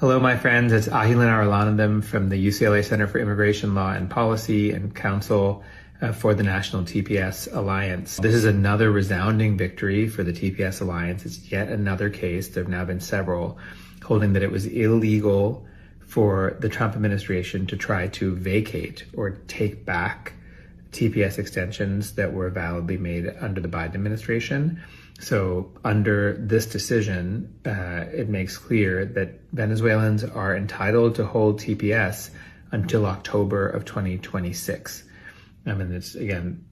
Hello, my friends. It's Ahilan Arulanandam from the UCLA Center for Immigration Law and Policy and Counsel for the National TPS Alliance. This is another resounding victory for the TPS Alliance. It's yet another case, there have now been several, holding that it was illegal for the Trump administration to try to vacate or take back TPS extensions that were validly made under the Biden administration. So under this decision, it makes clear that Venezuelans are entitled to hold TPS until October of 2026. I mean, it's, again,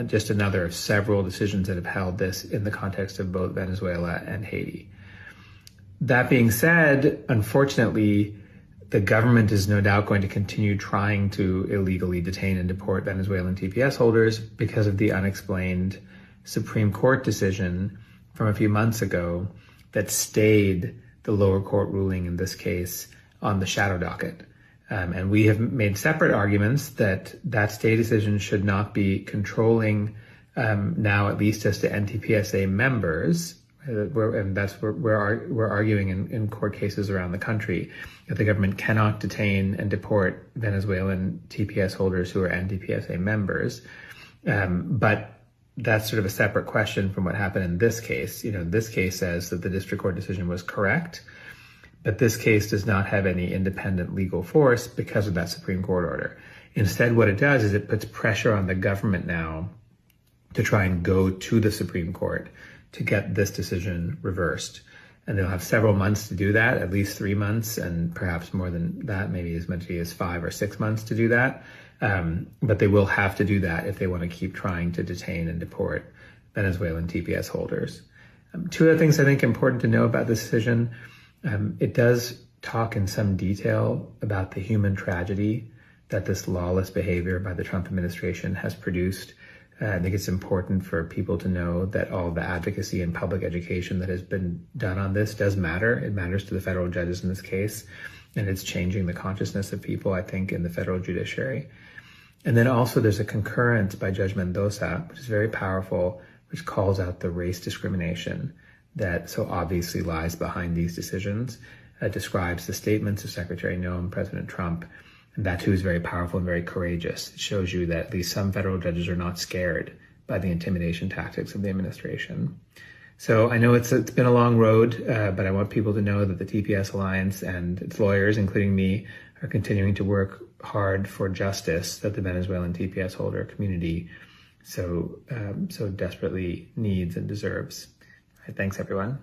just another of several decisions that have held this in the context of both Venezuela and Haiti. That being said, unfortunately, the government is no doubt going to continue trying to illegally detain and deport Venezuelan TPS holders because of the unexplained Supreme Court decision from a few months ago that stayed the lower court ruling in this case on the shadow docket. And we have made separate arguments that that stay decision should not be controlling now, at least as to NTPSA members. And that's where we're arguing in court cases around the country that the government cannot detain and deport Venezuelan TPS holders who are NTPSA members. But that's sort of a separate question from what happened in this case. You know, this case says that the district court decision was correct, but this case does not have any independent legal force because of that Supreme Court order. Instead, what it does is it puts pressure on the government now to try and go to the Supreme Court to get this decision reversed. And they'll have several months to do that, at least 3 months, and perhaps more than that, maybe as much as 5 or 6 months to do that. But they will have to do that if they want to keep trying to detain and deport Venezuelan TPS holders. Two other things I think important to know about this decision. It does talk in some detail about the human tragedy that this lawless behavior by the Trump administration has produced. I think it's important for people to know that all the advocacy and public education that has been done on this does matter. It matters to the federal judges in this case, and it's changing the consciousness of people, I think, in the federal judiciary. And then also there's a concurrence by Judge Mendoza, which is very powerful, which calls out the race discrimination that so obviously lies behind these decisions, describes the statements of Secretary Noem, President Trump, and that too is very powerful and very courageous. It shows you that at least some federal judges are not scared by the intimidation tactics of the administration. So I know it's been a long road, but I want people to know that the TPS Alliance and its lawyers, including me, are continuing to work hard for justice that the Venezuelan TPS holder community so desperately needs and deserves. All right, thanks, everyone.